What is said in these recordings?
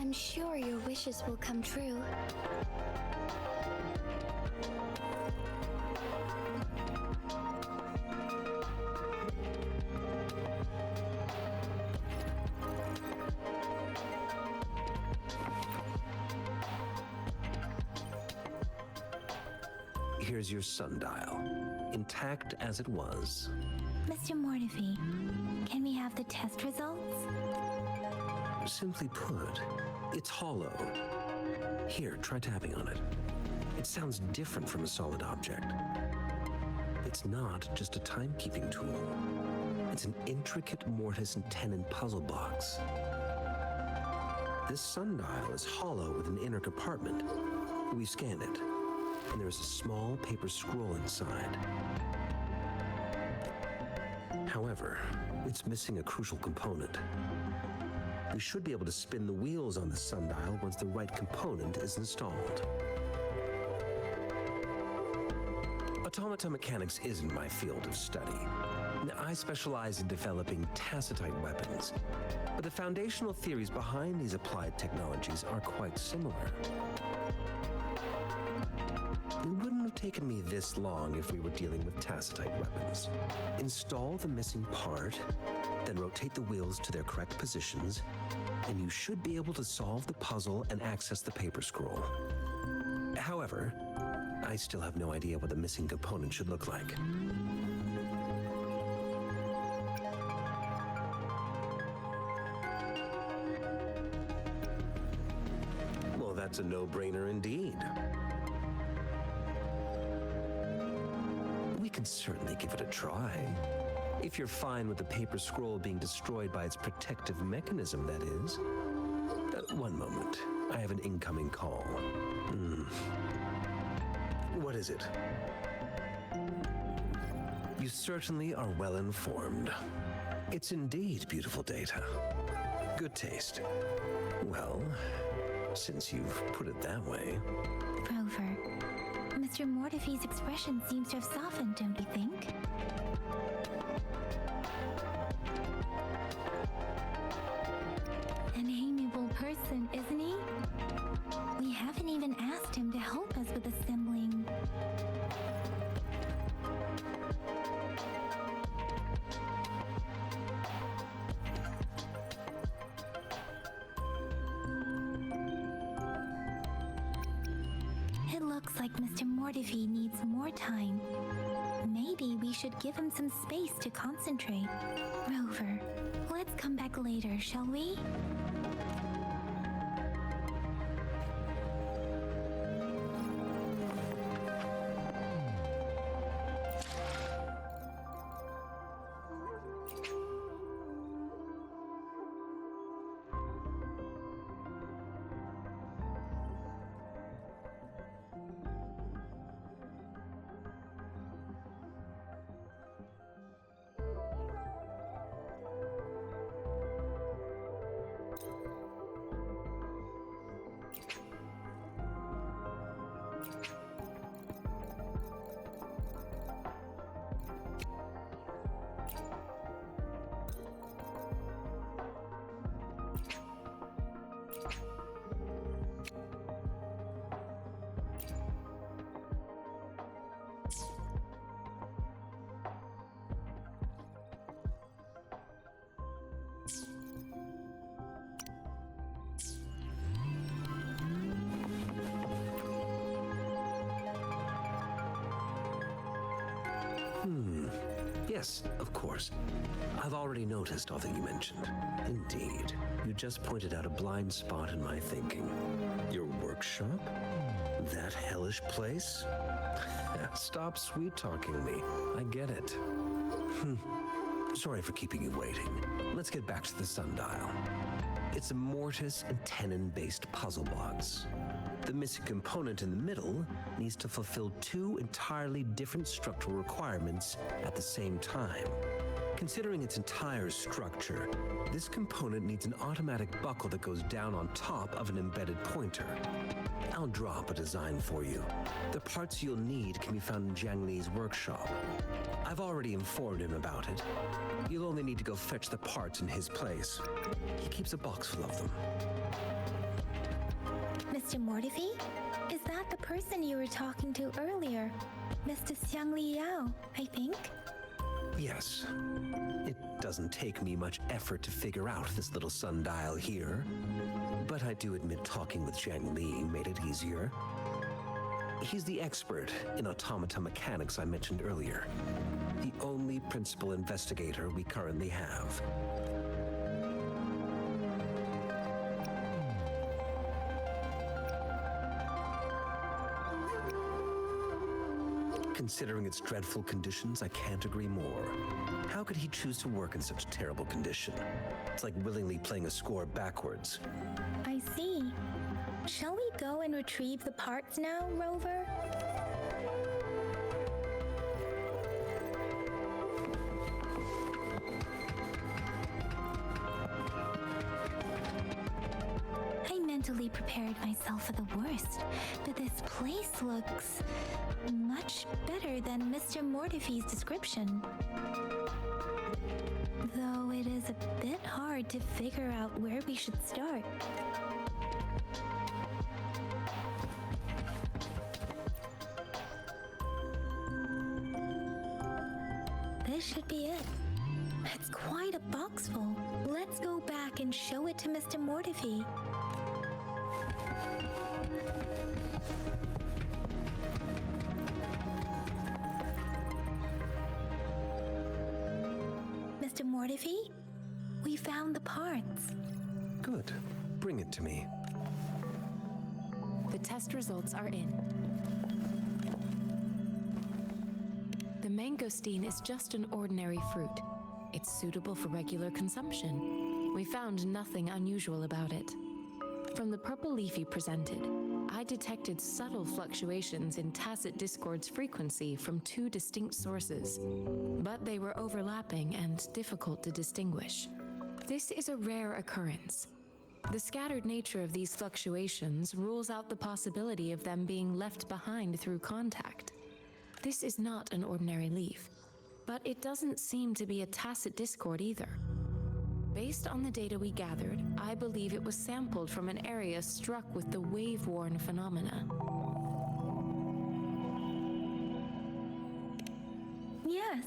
I'm sure your wishes will come true. Here's your sundial, intact as it was. Mr. Mortefi, can we have the test results? Simply put, it's hollow. Here, try tapping on it. It sounds different from a solid object. It's not just a timekeeping tool. It's an intricate mortise and tenon puzzle box. This sundial is hollow with an inner compartment. We scanned it, and there is a small paper scroll inside. However, it's missing a crucial component. We should be able to spin the wheels on the sundial once the right component is installed. Automata mechanics isn't my field of study. I specialize in developing tacitite weapons, but the foundational theories behind these applied technologies are quite similar. It wouldn't have taken me this long if we were dealing with tacitite weapons. Install the missing part, then rotate the wheels to their correct positions, and you should be able to solve the puzzle and access the paper scroll. However, I still have no idea what the missing component should look like. Well, that's a no-brainer indeed. We can certainly give it a try. If you're fine with the paper scroll being destroyed by its protective mechanism, that is. One moment. I have an incoming call. What is it? You certainly are well informed. It's indeed beautiful data. Good taste. Well, since you've put it that way. Rover, Mr. Mortefi's expression seems to have softened, don't you think? An amiable person, isn't he? We haven't even asked him to help us with assembling. It looks like Mr. Mortefi needs more time. Maybe we should give him some space to concentrate. Rover, let's come back later, shall we? Yes, of course. I've already noticed all that you mentioned. Indeed. You just pointed out a blind spot in my thinking. Your workshop? That hellish place? Stop sweet-talking me. I get it. Sorry for keeping you waiting. Let's get back to the sundial. It's a mortise and tenon-based puzzle box. The missing component in the middle needs to fulfill two entirely different structural requirements at the same time. Considering its entire structure, this component needs an automatic buckle that goes down on top of an embedded pointer. I'll drop a design for you. The parts you'll need can be found in Jiang Li's workshop. I've already informed him about it. You'll only need to go fetch the parts in his place. He keeps a box full of them. Mr. Mortefi? Is that the person you were talking to earlier? Mr. Xiang Liao, I think? Yes. It doesn't take me much effort to figure out this little sundial here. But I do admit talking with Zhang Li made it easier. He's the expert in automata mechanics I mentioned earlier. The only principal investigator we currently have. Considering its dreadful conditions, I can't agree more. How could he choose to work in such terrible condition? It's like willingly playing a score backwards. I see. Shall we go and retrieve the parts now, Rover? I mentally prepared myself for the worst, but this place looks much better than Mr. Mortefi's description. Though it is a bit hard to figure out where we should start. This should be it. It's quite a box full. Let's go back and show it to Mr. Mortefi. Mr. Mortefi, we found the parts. Good. Bring it to me. The test results are in. The mangosteen is just an ordinary fruit. It's suitable for regular consumption. We found nothing unusual about it. From the purple leaf you presented, I detected subtle fluctuations in tacit discord's frequency from two distinct sources, but they were overlapping and difficult to distinguish. This is a rare occurrence. The scattered nature of these fluctuations rules out the possibility of them being left behind through contact. This is not an ordinary leaf, but it doesn't seem to be a tacit discord either. Based on the data we gathered, I believe it was sampled from an area struck with the wave-worn phenomena. Yes,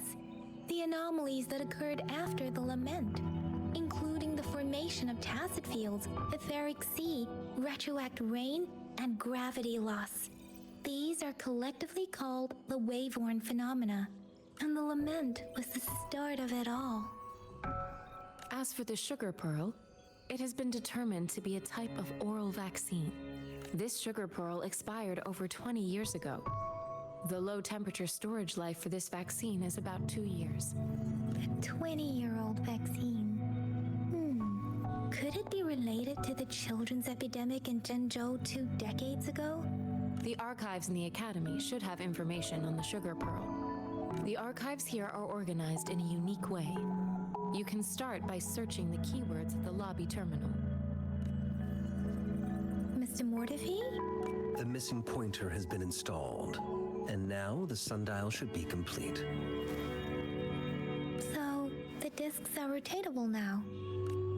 the anomalies that occurred after the lament, including the formation of tacit fields, etheric sea, retroact rain, and gravity loss. These are collectively called the wave-worn phenomena, and the lament was the start of it all. As for the sugar pearl, it has been determined to be a type of oral vaccine. This sugar pearl expired over 20 years ago. The low-temperature storage life for this vaccine is about 2 years. A 20-year-old vaccine. Could it be related to the children's epidemic in Zhenzhou 2 decades ago? The archives in the Academy should have information on the sugar pearl. The archives here are organized in a unique way. You can start by searching the keywords at the lobby terminal. Mr. Mortefi? The missing pointer has been installed, and now the sundial should be complete. So, the discs are rotatable now?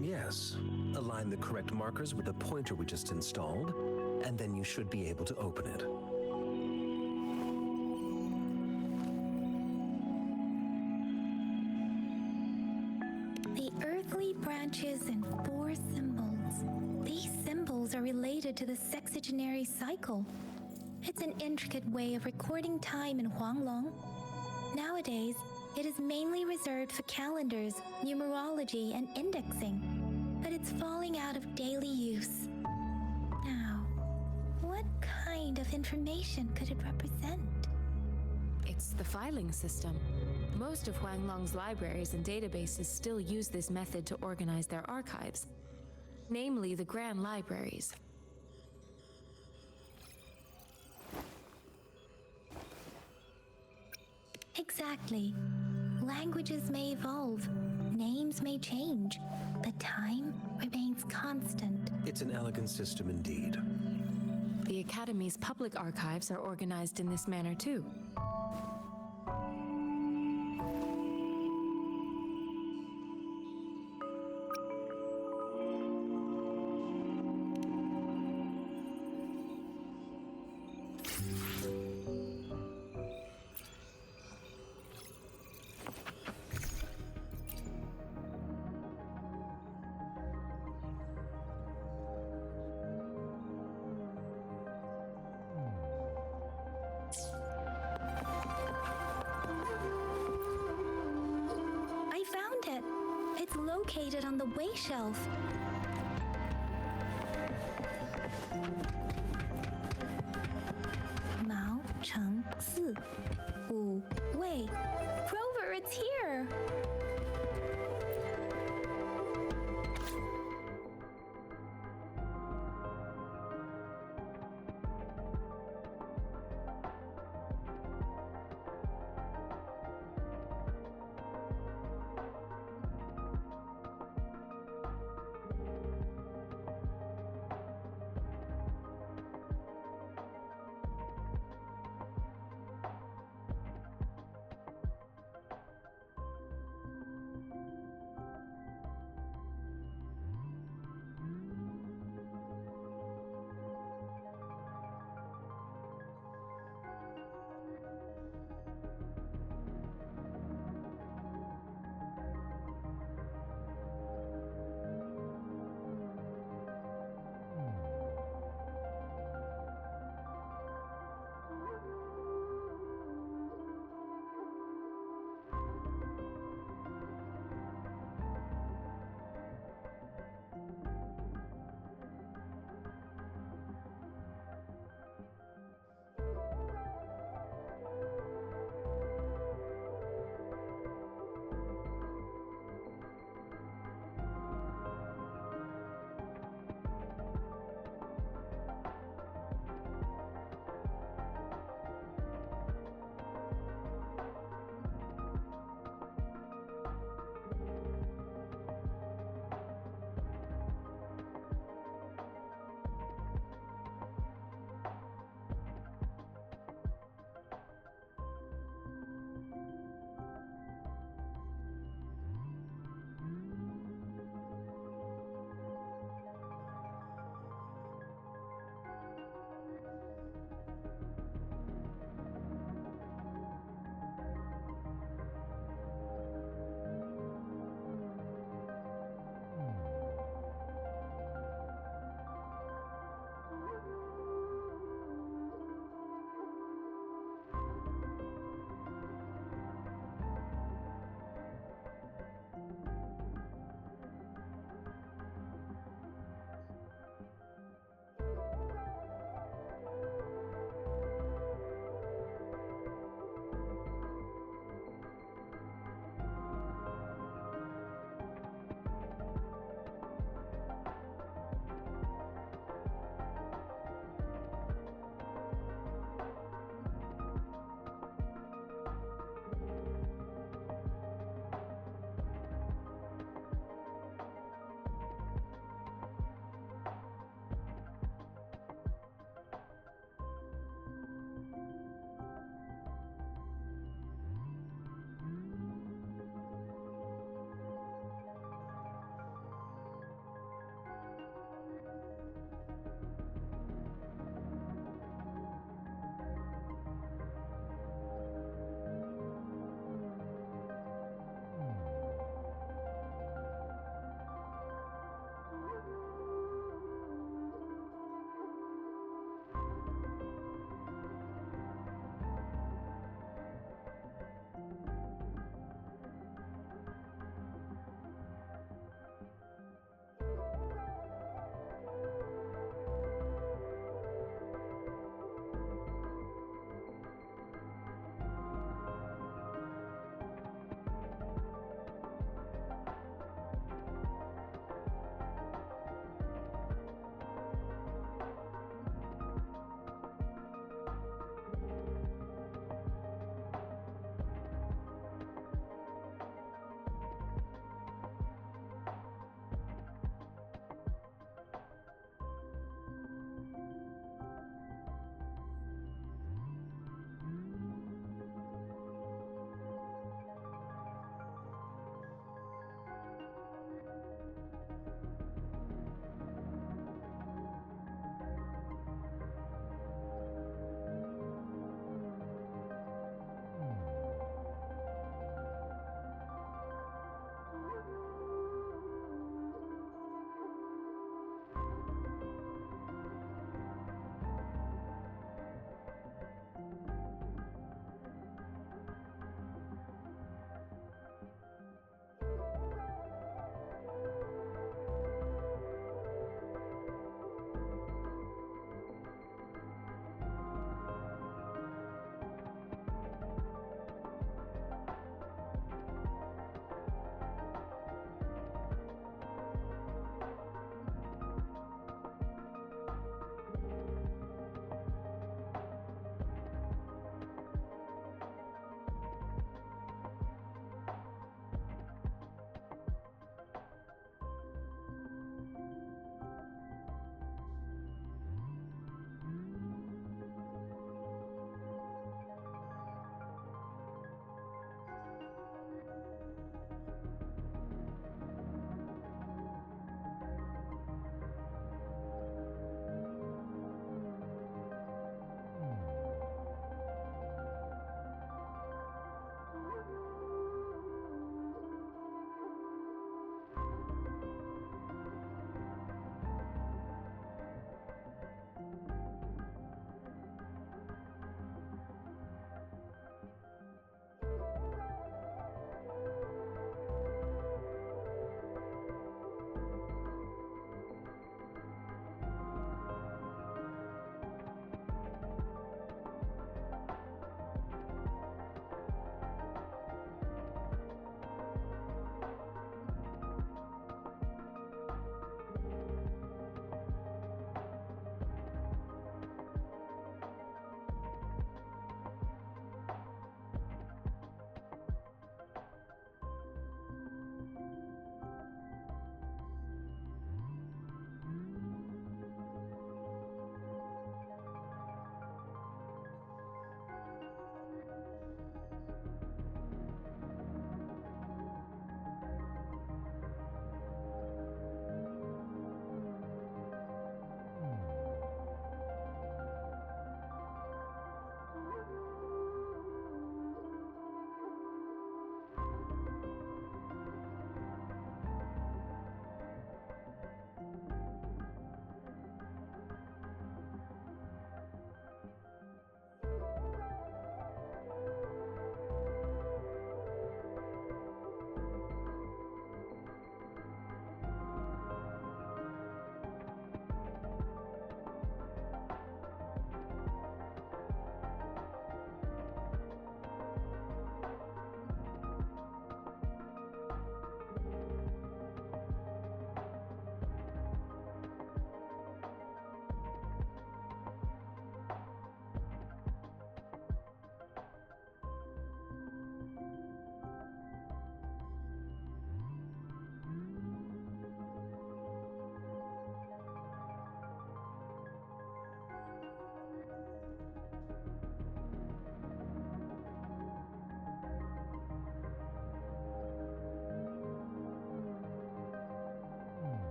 Yes. Align the correct markers with the pointer we just installed, and then you should be able to open it. The earthly branches and 4 symbols. These symbols are related to the sexagenary cycle. It's an intricate way of recording time in Huanglong. Nowadays, it is mainly reserved for calendars, numerology, and indexing, but it's falling out of daily use. Now, what kind of information could it represent? It's the filing system. Most of Huanglong's libraries and databases still use this method to organize their archives, namely the Grand Libraries. Exactly. Languages may evolve, names may change, but time remains constant. It's an elegant system indeed. The Academy's public archives are organized in this manner too. located on the way shelf. Mao Cheng Si. Wu Wei. Rover, it's here!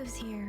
lives here.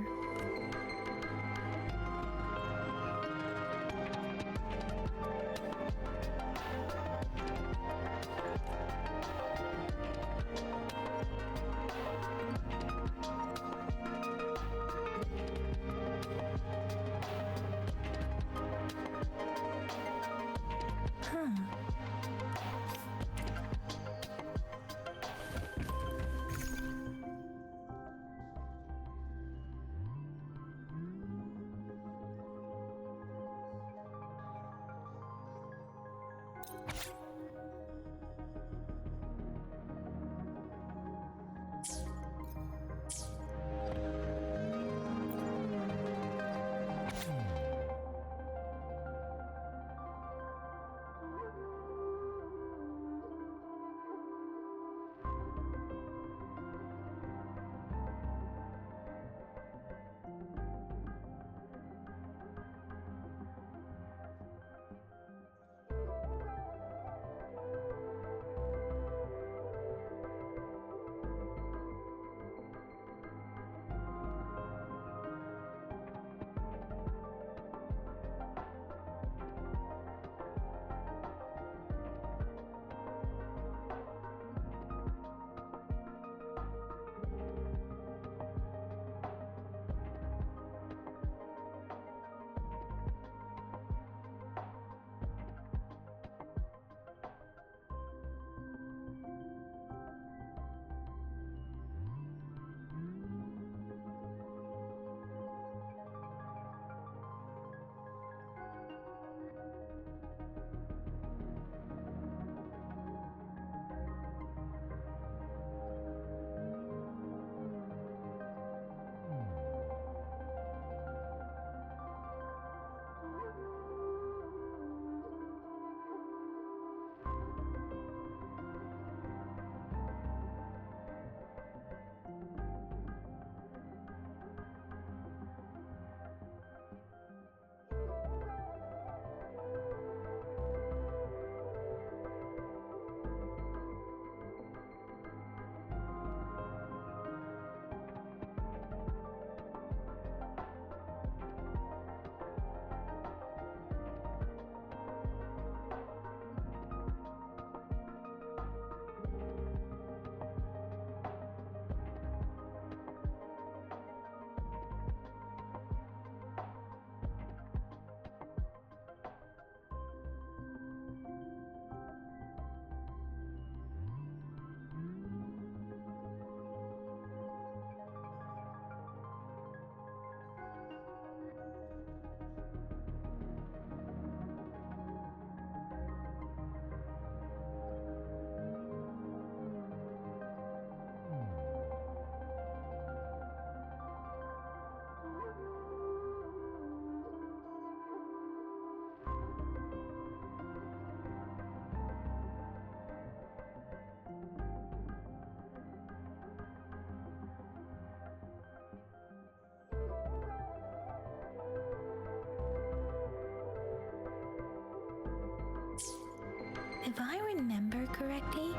If I remember correctly,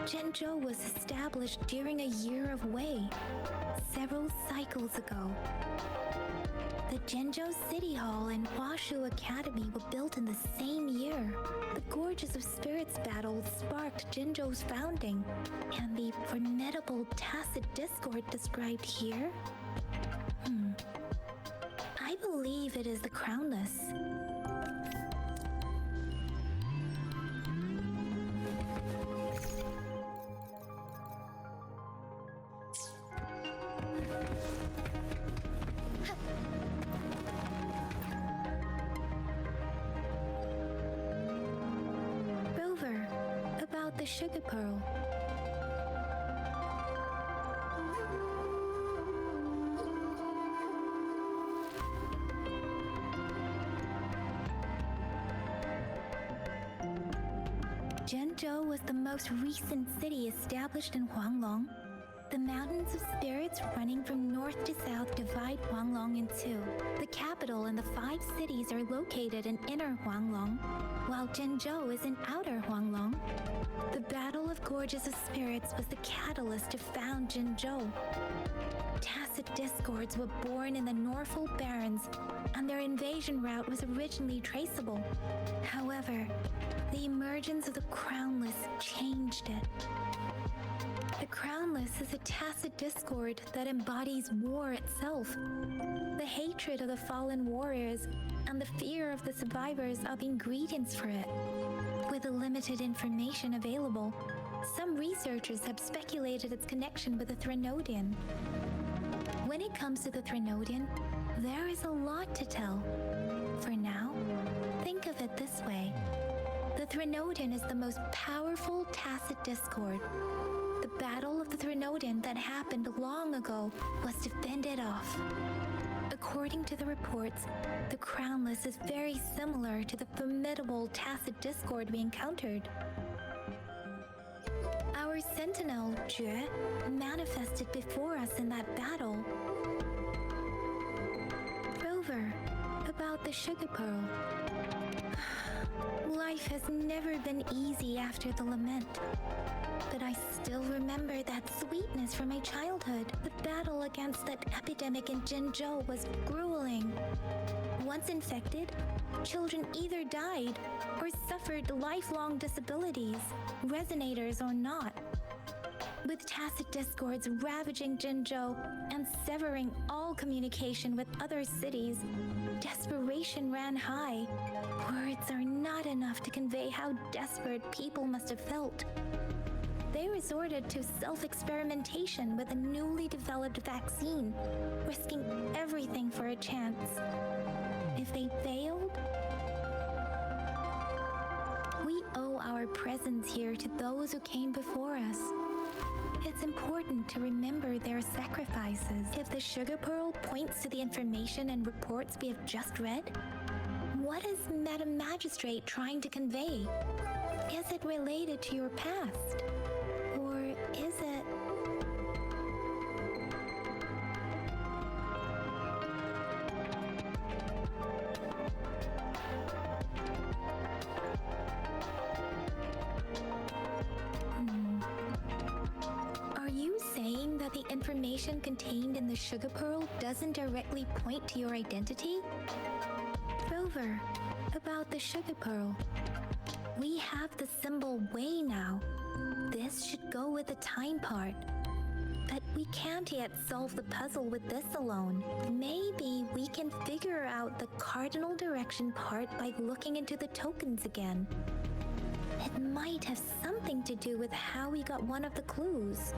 Jinzhou was established during a year of Wei, several cycles ago. The Jinzhou City Hall and Huashu Academy were built in the same year. The Gorges of Spirits battle sparked Jinzhou's founding, and the formidable tacit discord described here? I believe it is the Crownless. The sugar pearl. Jinzhou was the most recent city established in Huanglong. The mountains of spirits running from north to south divide Huanglong in two. The capital and the 5 cities are located in inner Huanglong, while Jinzhou is in outer Huanglong. The Battle of Gorges of Spirits was the catalyst to found Jinzhou. Tacit discords were born in the Norfolk Barrens, and their invasion route was originally traceable. However, the emergence of the Crownless changed it. The Crownless is a tacit discord that embodies war itself. The hatred of the fallen warriors and the fear of the survivors are the ingredients for it. With the limited information available, some researchers have speculated its connection with the Threnodian. When it comes to the Threnodian, there is a lot to tell. For now, think of it this way. The Threnodian is the most powerful tacit discord. The Battle of the Threnodian that happened long ago was to fend it off. According to the reports, the Crownless is very similar to the formidable tacit discord we encountered. Our sentinel, Jue, manifested before us in that battle. Rover, about the sugar pearl. Life has never been easy after the lament. But I still remember that sweetness from my childhood. The battle against that epidemic in Jinzhou was grueling. Once infected, children either died or suffered lifelong disabilities, resonators or not. With tacit discords ravaging Jinzhou and severing all communication with other cities, desperation ran high. Words are not enough to convey how desperate people must have felt. They resorted to self-experimentation with a newly developed vaccine, risking everything for a chance. If they failed, we owe our presence here to those who came before us. It's important to remember their sacrifices. If the sugar pearl points to the information and reports we have just read, what is Madam Magistrate trying to convey? Is it related to your past? Or is it... Are you saying that the information contained in the sugar pearl doesn't directly point to your identity? Rover, about the sugar pearl. We have the symbol way now. This should go with the time part. But we can't yet solve the puzzle with this alone. Maybe we can figure out the cardinal direction part by looking into the tokens again. It might have something to do with how we got one of the clues.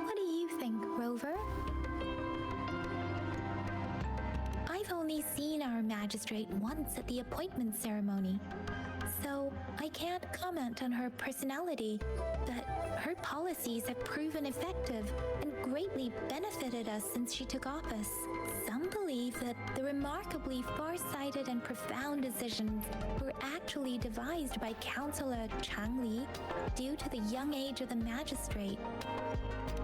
What do you think, Rover? I've only seen our magistrate once at the appointment ceremony, so I can't comment on her personality, but her policies have proven effective and greatly benefited us since she took office. Some believe that the remarkably far-sighted and profound decisions were actually devised by Councillor Changli due to the young age of the magistrate.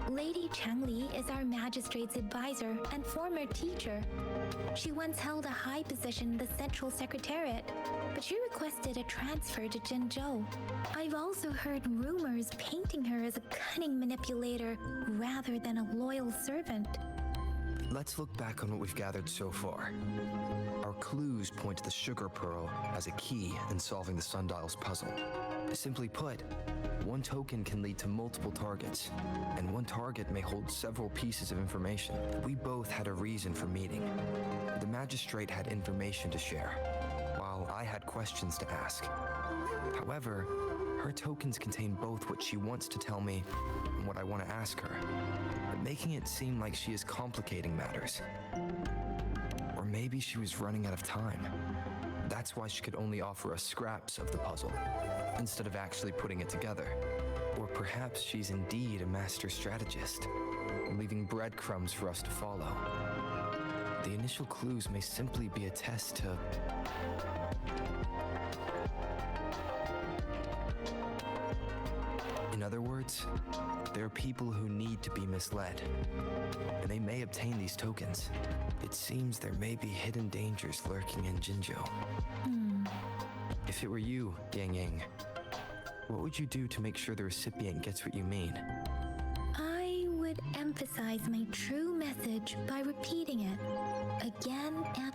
Lady Changli is our magistrate's advisor and former teacher. She once held a high position in the Central Secretariat, but she requested a transfer to Jinzhou. I've also heard rumors painting her as a cunning manipulator rather than a loyal servant. Let's look back on what we've gathered so far. Our clues point to the sugar pearl as a key in solving the sundial's puzzle. Simply put, one token can lead to multiple targets, and one target may hold several pieces of information. We both had a reason for meeting. The magistrate had information to share, while I had questions to ask. However, her tokens contain both what she wants to tell me and what I want to ask her, making it seem like she is complicating matters. Or maybe she was running out of time. That's why she could only offer us scraps of the puzzle, instead of actually putting it together. Or perhaps she's indeed a master strategist, leaving breadcrumbs for us to follow. The initial clues may simply be a test to... In other words, words, there are people who need to be misled, and they may obtain these tokens. It seems there may be hidden dangers lurking in Jinzhou. If it were you, Yang Yang, what would you do to make sure the recipient gets what you mean? I would emphasize my true message by repeating it again and